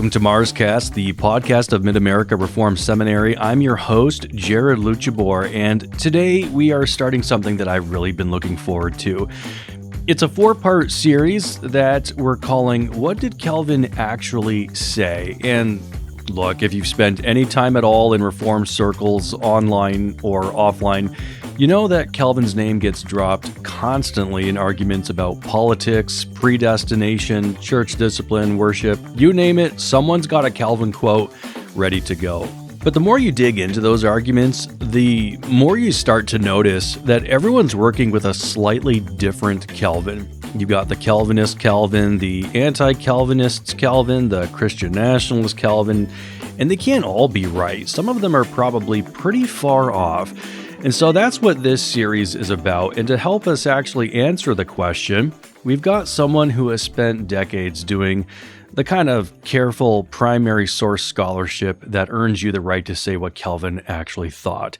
Welcome to MarsCast, the podcast of Mid-America Reformed Seminary. I'm your host, Jared Luttjeboer, and today we are starting something that I've really been looking forward to. It's a 4-part series that we're calling, What Did Calvin Actually Say? And look, if you've spent any time at all in Reformed circles, online or offline, you know that Calvin's name gets dropped constantly in arguments about politics, predestination, church discipline, worship. You name it, someone's got a Calvin quote ready to go. But the more you dig into those arguments, the more you start to notice that everyone's working with a slightly different Calvin. You've got the Calvinist Calvin, the anti-Calvinists Calvin, the Christian nationalist Calvin, and they can't all be right. Some of them are probably pretty far off. And so that's what this series is about. And to help us actually answer the question, we've got someone who has spent decades doing the kind of careful primary source scholarship that earns you the right to say what Calvin actually thought.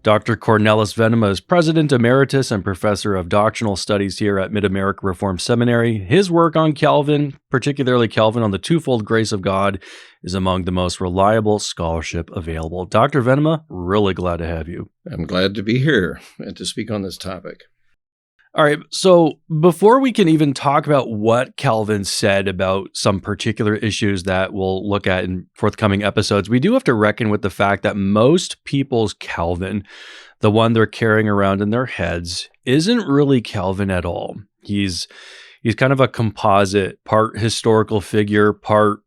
Dr. Cornelis Venema is President Emeritus and Professor of Doctrinal Studies here at Mid-America Reformed Seminary. His work on Calvin, particularly Calvin on the twofold grace of God, is among the most reliable scholarship available. Dr. Venema, really glad to have you. I'm glad to be here and to speak on this topic. All right, so before we can even talk about what Calvin said about some particular issues that we'll look at in forthcoming episodes, we do have to reckon with the fact that most people's Calvin, the one they're carrying around in their heads, isn't really Calvin at all. He's kind of a composite, part historical figure, part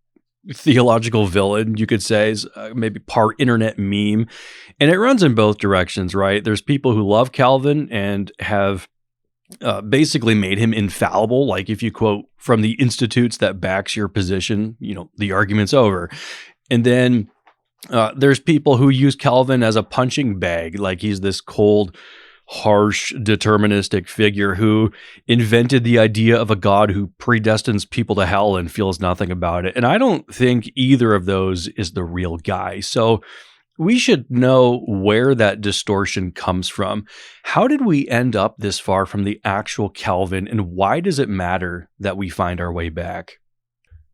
theological villain, you could say, maybe part internet meme. And it runs in both directions, right? There's people who love Calvin and have basically made him infallible. Like if you quote from the institutes that backs your position, the argument's over. And then there's people who use Calvin as a punching bag, like he's this cold, harsh, deterministic figure who invented the idea of a God who predestines people to hell and feels nothing about it. And I don't think either of those is the real guy. So we should know where that distortion comes from. How did we end up this far from the actual Calvin, and why does it matter that we find our way back?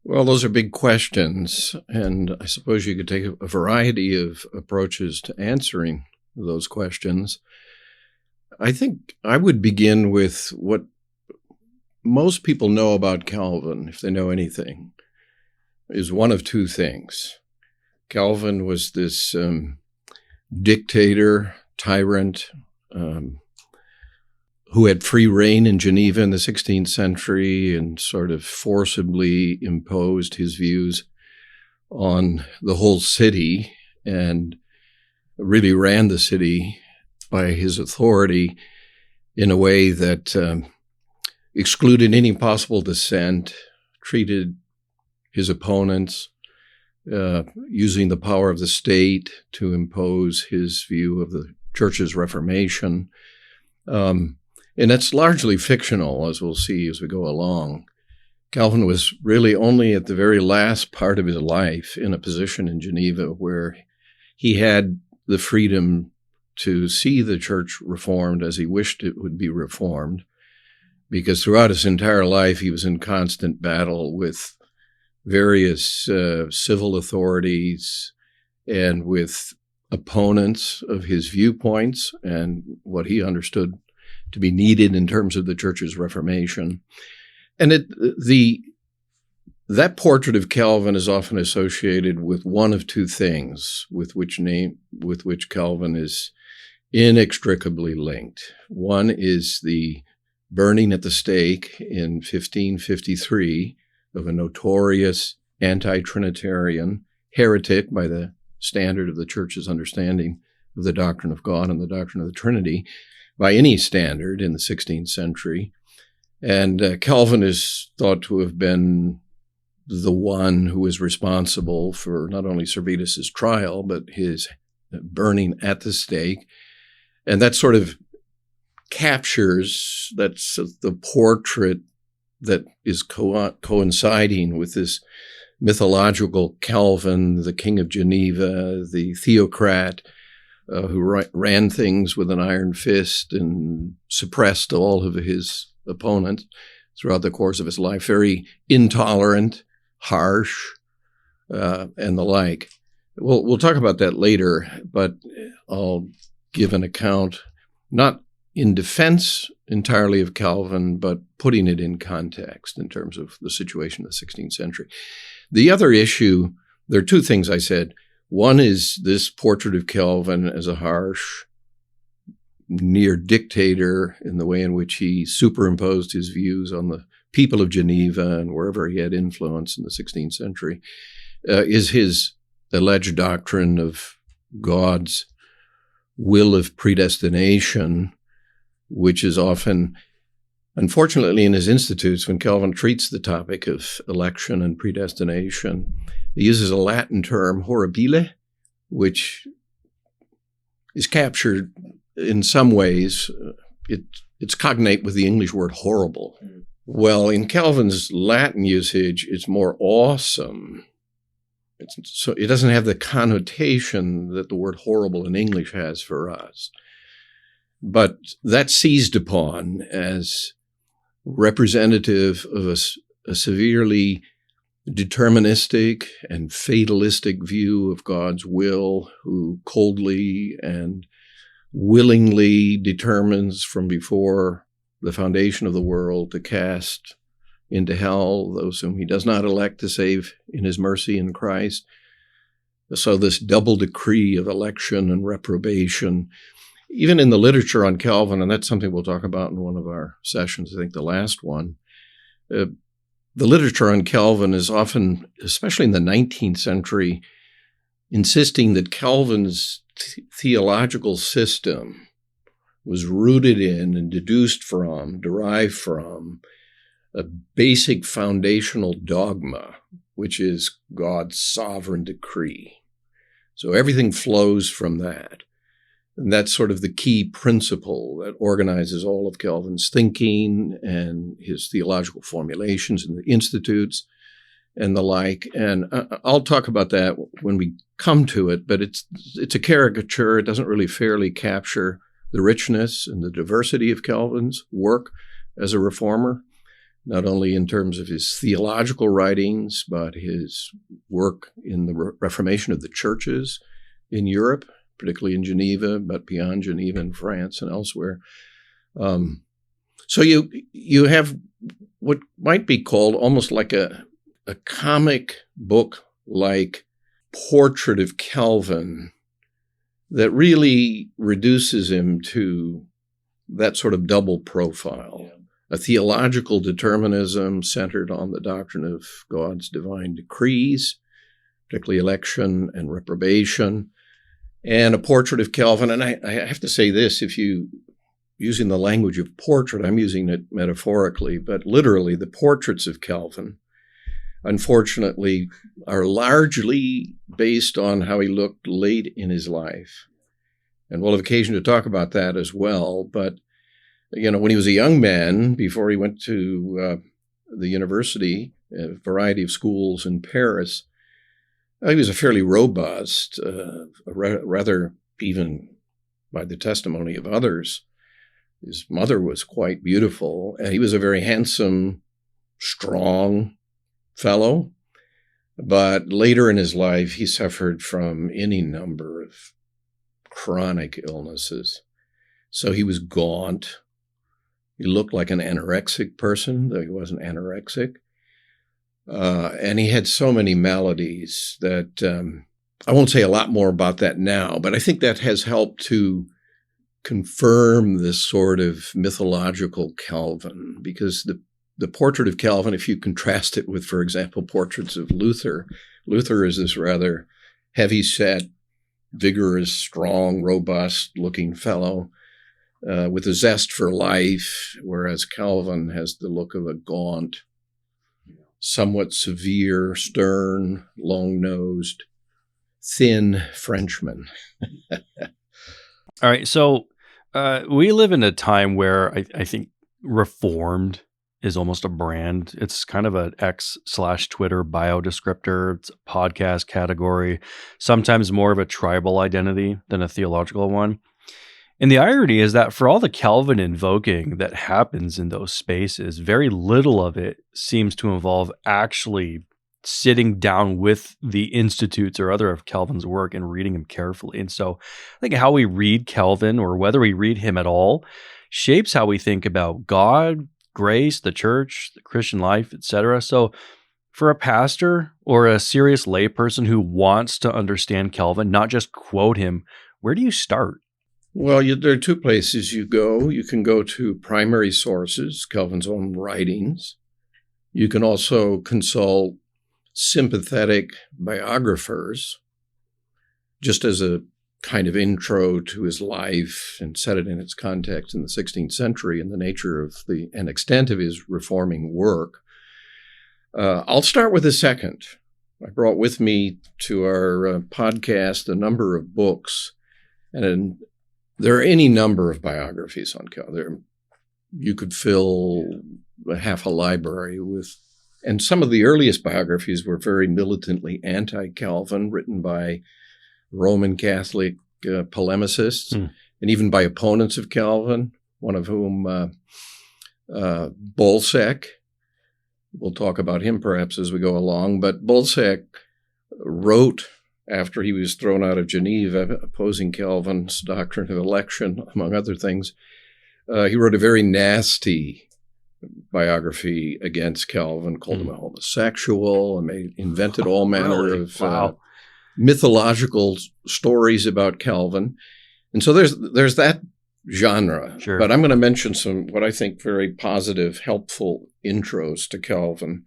Well, those are big questions, and I suppose you could take a variety of approaches to answering those questions. I think I would begin with what most people know about Calvin, if they know anything, is one of two things. Calvin was this dictator, tyrant, who had free reign in Geneva in the 16th century and sort of forcibly imposed his views on the whole city and really ran the city by his authority in a way that excluded any possible dissent, treated his opponents using the power of the state to impose his view of the church's Reformation. And that's largely fictional, as we'll see as we go along. Calvin was really only at the very last part of his life in a position in Geneva where he had the freedom to see the church reformed as he wished it would be reformed, because throughout his entire life he was in constant battle with various civil authorities and with opponents of his viewpoints and what he understood to be needed in terms of the church's Reformation. And that portrait of Calvin is often associated with one of two things with which Calvin is inextricably linked. One is the burning at the stake in 1553 of a notorious anti-Trinitarian heretic by the standard of the church's understanding of the doctrine of God and the doctrine of the Trinity, by any standard in the 16th century. And Calvin is thought to have been the one who was responsible for not only Servetus's trial, but his burning at the stake. And that sort of captures, that's the portrait that is coinciding with this mythological Calvin, the king of Geneva, the theocrat who ran things with an iron fist and suppressed all of his opponents throughout the course of his life. Very intolerant, harsh, and the like. We'll talk about that later, but I'll give an account, not in defense entirely of Calvin, but putting it in context in terms of the situation of the 16th century. The other issue, there are two things I said. One is this portrait of Calvin as a harsh, near dictator in the way in which he superimposed his views on the people of Geneva and wherever he had influence in the 16th century, is his alleged doctrine of God's will of predestination, which is often, unfortunately, in his Institutes, when Calvin treats the topic of election and predestination, he uses a Latin term, horribile, which is captured in some ways. It's cognate with the English word horrible. Well, in Calvin's Latin usage, it's more awesome. So it doesn't have the connotation that the word horrible in English has for us. But that's seized upon as representative of a severely deterministic and fatalistic view of God's will, who coldly and willingly determines from before the foundation of the world to cast into hell those whom he does not elect to save in his mercy in Christ. So this double decree of election and reprobation, even in the literature on Calvin, and that's something we'll talk about in one of our sessions, I think the last one, the literature on Calvin is often, especially in the 19th century, insisting that Calvin's theological system was rooted in and derived from a basic foundational dogma, which is God's sovereign decree. So everything flows from that. And that's sort of the key principle that organizes all of Calvin's thinking and his theological formulations in the Institutes and the like. And I'll talk about that when we come to it, but it's a caricature. It doesn't really fairly capture the richness and the diversity of Calvin's work as a reformer, not only in terms of his theological writings, but his work in the Reformation of the churches in Europe, particularly in Geneva, but beyond Geneva in France and elsewhere. So you have what might be called almost like a comic book-like portrait of Calvin that really reduces him to that sort of double profile, a theological determinism centered on the doctrine of God's divine decrees, particularly election and reprobation, and a portrait of Calvin. And I have to say this, using the language of portrait, I'm using it metaphorically, but literally the portraits of Calvin, unfortunately, are largely based on how he looked late in his life. And we'll have occasion to talk about that as well. But, when he was a young man, before he went to the university, a variety of schools in Paris, he was a fairly robust, rather even by the testimony of others. His mother was quite beautiful, and he was a very handsome, strong fellow. But later in his life, he suffered from any number of chronic illnesses. So he was gaunt. He looked like an anorexic person, though he wasn't anorexic. And he had so many maladies that I won't say a lot more about that now, but I think that has helped to confirm this sort of mythological Calvin, because the portrait of Calvin, if you contrast it with, for example, portraits of Luther is this rather heavy-set, vigorous, strong, robust-looking fellow with a zest for life, whereas Calvin has the look of a gaunt, somewhat severe, stern, long-nosed, thin Frenchman. All right, so we live in a time where I think Reformed is almost a brand. It's kind of an X/Twitter bio descriptor. It's a podcast category, sometimes more of a tribal identity than a theological one. And the irony is that for all the Calvin invoking that happens in those spaces, very little of it seems to involve actually sitting down with the institutes or other of Calvin's work and reading him carefully. And so I think how we read Calvin, or whether we read him at all, shapes how we think about God, grace, the church, the Christian life, etc. So for a pastor or a serious layperson who wants to understand Calvin, not just quote him, where do you start? Well, there are two places you go. You can go to primary sources, Calvin's own writings. You can also consult sympathetic biographers, just as a kind of intro to his life and set it in its context in the 16th century and the nature of and extent of his reforming work. I'll start with the second. I brought with me to our podcast a number of books, and there are any number of biographies on Calvin. You could fill half a library with, and some of the earliest biographies were very militantly anti-Calvin, written by Roman Catholic polemicists, and even by opponents of Calvin, one of whom, Bolsec. We'll talk about him perhaps as we go along, but Bolsec wrote after he was thrown out of Geneva, opposing Calvin's doctrine of election, among other things. He wrote a very nasty biography against Calvin, called him a homosexual, and invented all manner of mythological stories about Calvin. And so there's that genre. Sure. But I'm going to mention some, what I think, very positive, helpful intros to Calvin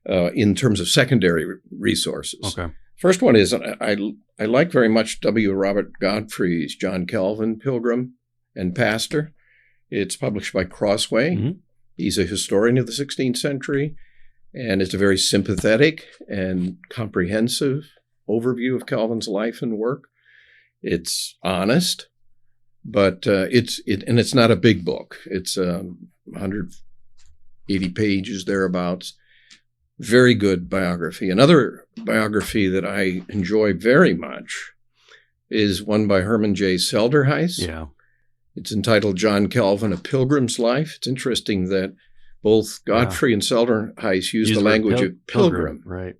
in terms of secondary resources. Okay. First one is, I like very much W. Robert Godfrey's John Calvin, Pilgrim and Pastor. It's published by Crossway. Mm-hmm. He's a historian of the 16th century, and it's a very sympathetic and comprehensive overview of Calvin's life and work. It's honest, but it's not a big book. It's 180 pages thereabouts. Very good biography. Another biography that I enjoy very much is one by Herman J. Selderhuis. Yeah. It's entitled John Calvin, A Pilgrim's Life. It's interesting that both Godfrey and Selderhuis use the language of pilgrim. Right.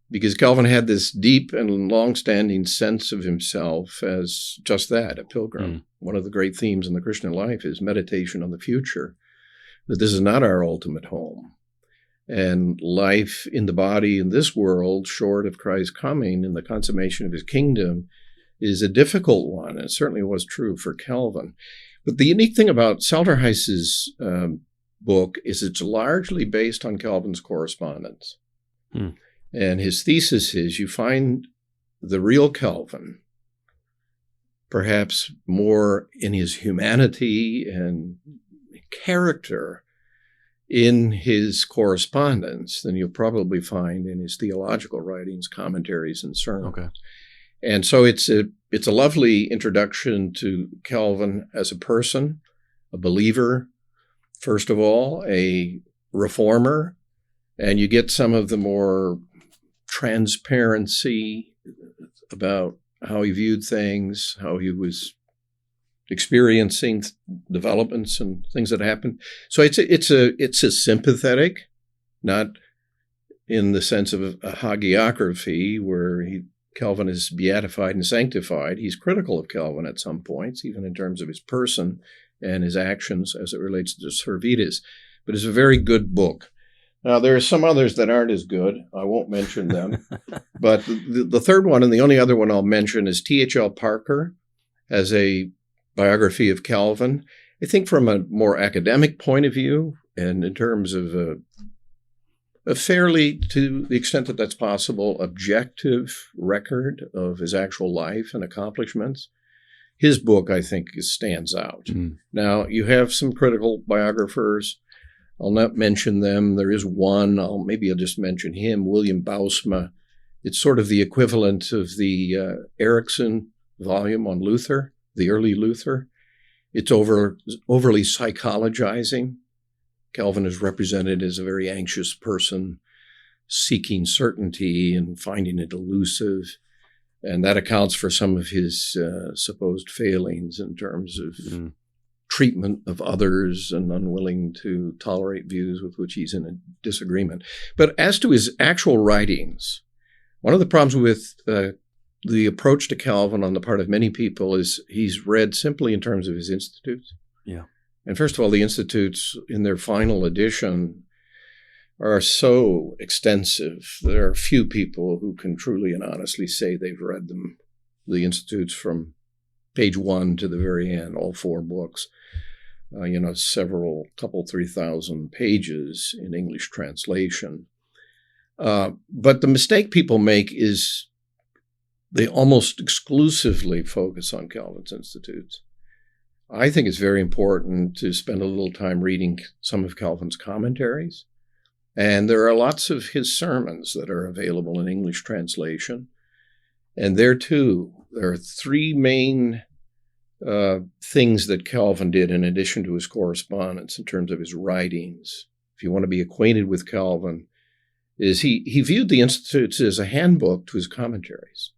Because Calvin had this deep and long-standing sense of himself as just that, a pilgrim. One of the great themes in the Christian life is meditation on the future, that this is not our ultimate home. And life in the body in this world, short of Christ's coming and the consummation of his kingdom, is a difficult one. And it certainly was true for Calvin. But the unique thing about Selderhuis's book is it's largely based on Calvin's correspondence. And his thesis is you find the real Calvin, perhaps more in his humanity and character, in his correspondence than you'll probably find in his theological writings, commentaries, and sermons. Okay. And so it's a lovely introduction to Calvin as a person, a believer, first of all, a reformer, and you get some of the more transparency about how he viewed things, how he was experiencing developments and things that happened. So it's a sympathetic, not in the sense of a hagiography where Calvin is beatified and sanctified. He's critical of Calvin at some points, even in terms of his person and his actions as it relates to Servetus. But it's a very good book. Now, there are some others that aren't as good. I won't mention them. But the third one, and the only other one I'll mention, is T.H.L. Parker as a biography of Calvin. I think from a more academic point of view, and in terms of a fairly, to the extent that that's possible, objective record of his actual life and accomplishments, his book, I think, stands out. Now, you have some critical biographers. I'll not mention them. There is one, maybe I'll just mention him, William Bousma. It's sort of the equivalent of the Erickson volume on Luther, the early Luther. It's overly psychologizing. Calvin is represented as a very anxious person, seeking certainty and finding it elusive. And that accounts for some of his supposed failings in terms of treatment of others and unwilling to tolerate views with which he's in a disagreement. But as to his actual writings, one of the problems with the approach to Calvin on the part of many people is he's read simply in terms of his Institutes. Yeah. And first of all, the Institutes in their final edition are so extensive. There are few people who can truly and honestly say they've read them. The Institutes from page 1 to the very end, all 4 books, couple 3,000 pages in English translation. But the mistake people make is they almost exclusively focus on Calvin's Institutes. I think it's very important to spend a little time reading some of Calvin's commentaries. And there are lots of his sermons that are available in English translation. And there, too, there are 3 main things that Calvin did in addition to his correspondence in terms of his writings. If you want to be acquainted with Calvin, is he viewed the Institutes as a handbook to his commentaries.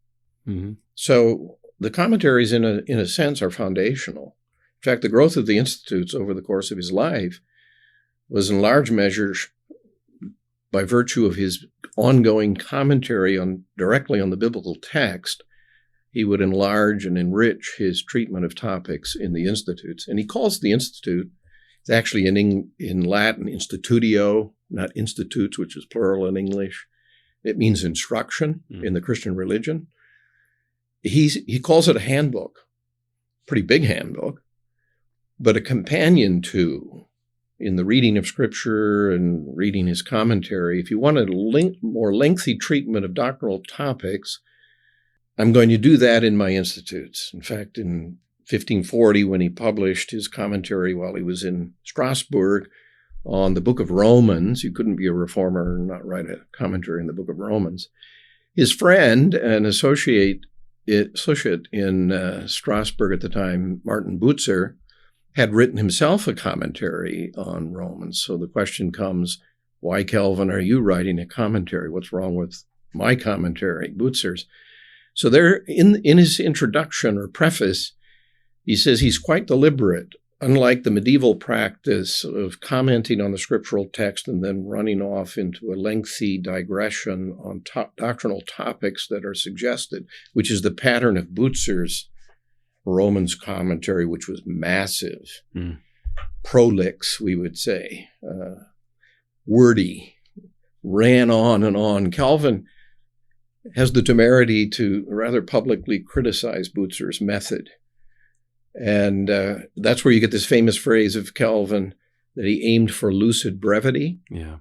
Mm-hmm. So the commentaries, in a sense, are foundational. In fact, the growth of the Institutes over the course of his life was in large measure by virtue of his ongoing commentary directly on the biblical text. He would enlarge and enrich his treatment of topics in the Institutes. And he calls the Institute, it's actually in Latin, institutio, not institutes, which is plural in English. It means instruction in the Christian religion. He calls it a handbook, pretty big handbook, but a companion to, in the reading of Scripture and reading his commentary. If you want a more lengthy treatment of doctrinal topics, I'm going to do that in my Institutes. In fact, in 1540, when he published his commentary while he was in Strasbourg on the book of Romans, you couldn't be a reformer and not write a commentary in the book of Romans. His friend and associate in Strasbourg at the time, Martin Bucer, had written himself a commentary on Romans. So the question comes, why, Calvin, are you writing a commentary? What's wrong with my commentary, Bucer's? So there, in his introduction or preface, he says he's quite deliberate, unlike the medieval practice of commenting on the scriptural text and then running off into a lengthy digression on doctrinal topics that are suggested, which is the pattern of Bucer's Romans commentary, which was massive, prolix, we would say, wordy, ran on and on. Calvin has the temerity to rather publicly criticize Bucer's method. And that's where you get this famous phrase of Calvin that he aimed for lucid brevity. Yeah.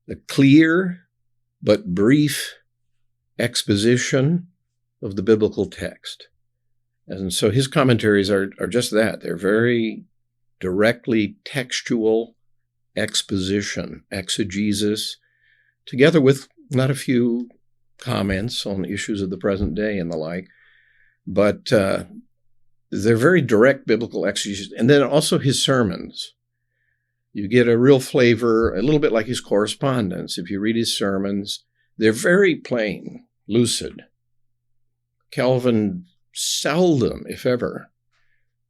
The clear but brief exposition of the biblical text. And so his commentaries are just that. They're very directly textual exposition, exegesis, together with not a few comments on issues of the present day and the like. But they're very direct biblical exegesis. And then also his sermons. You get a real flavor, a little bit like his correspondence. If you read his sermons, they're very plain, lucid. Calvin seldom, if ever,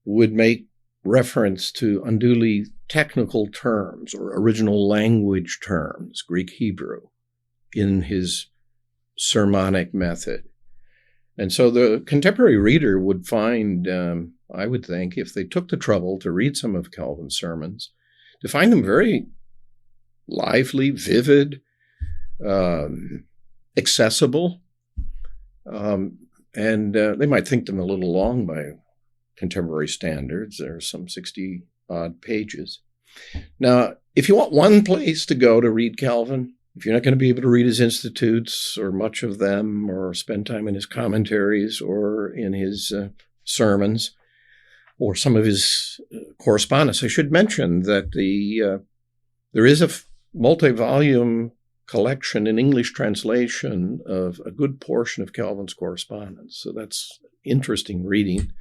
would make reference to unduly technical terms or original language terms, Greek, Hebrew, in his sermonic method. And so the contemporary reader would find, I would think, if they took the trouble to read some of Calvin's sermons, to find them very lively, vivid, accessible, and they might think them a little long by contemporary standards. There are some 60-odd pages. Now, if you want one place to go to read Calvin, if you're not going to be able to read his Institutes or much of them or spend time in his commentaries or in his sermons or some of his correspondence, I should mention that there is a multi-volume collection in English translation of a good portion of Calvin's correspondence. So that's interesting reading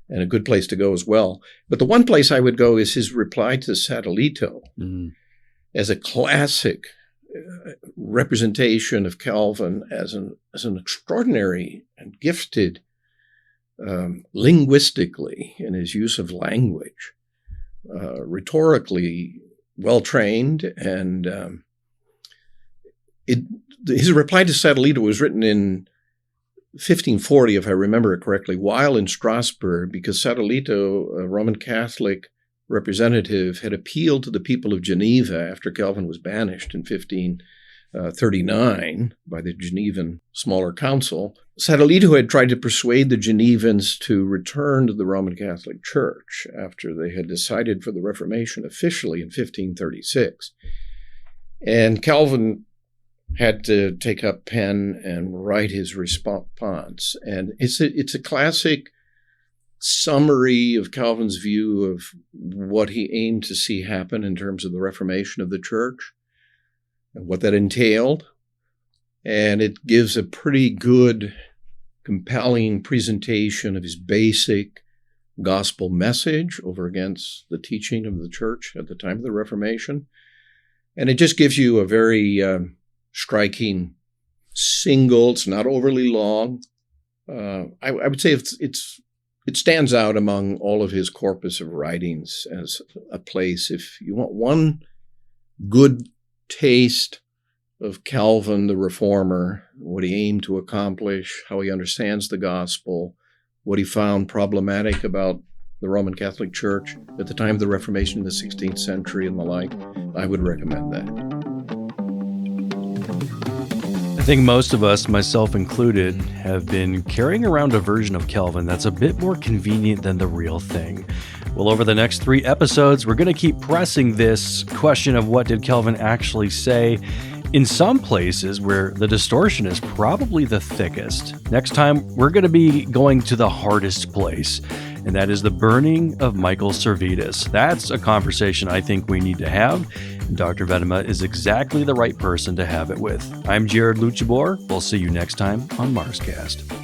and a good place to go as well. But the one place I would go is his reply to Satellito as a classic representation of Calvin as an extraordinary and gifted linguistically in his use of language, rhetorically well-trained, and his reply to Satellito was written in 1540, if I remember it correctly, while in Strasbourg, because Satellito, a Roman Catholic representative, had appealed to the people of Geneva after Calvin was banished in 1539 by the Genevan Smaller Council. Satellito had tried to persuade the Genevans to return to the Roman Catholic Church after they had decided for the Reformation officially in 1536. And Calvin had to take up pen and write his response. And it's a classic summary of Calvin's view of what he aimed to see happen in terms of the Reformation of the Church and what that entailed. And it gives a pretty good, compelling presentation of his basic gospel message over against the teaching of the Church at the time of the Reformation. And it just gives you a very striking single. It's not overly long. I would say it stands out among all of his corpus of writings as a place. If you want one good taste of Calvin the Reformer, what he aimed to accomplish, how he understands the gospel, what he found problematic about the Roman Catholic Church at the time of the Reformation in the 16th century and the like, I would recommend that. I think most of us, myself included, have been carrying around a version of Calvin that's a bit more convenient than the real thing. Well, over the next 3 episodes, we're going to keep pressing this question of what did Calvin actually say in some places where the distortion is probably the thickest. Next time, we're going to be going to the hardest place, and that is the burning of Michael Servetus. That's a conversation I think we need to have, and Dr. Venema is exactly the right person to have it with. I'm Jared Luttjeboer. We'll see you next time on MarsCast.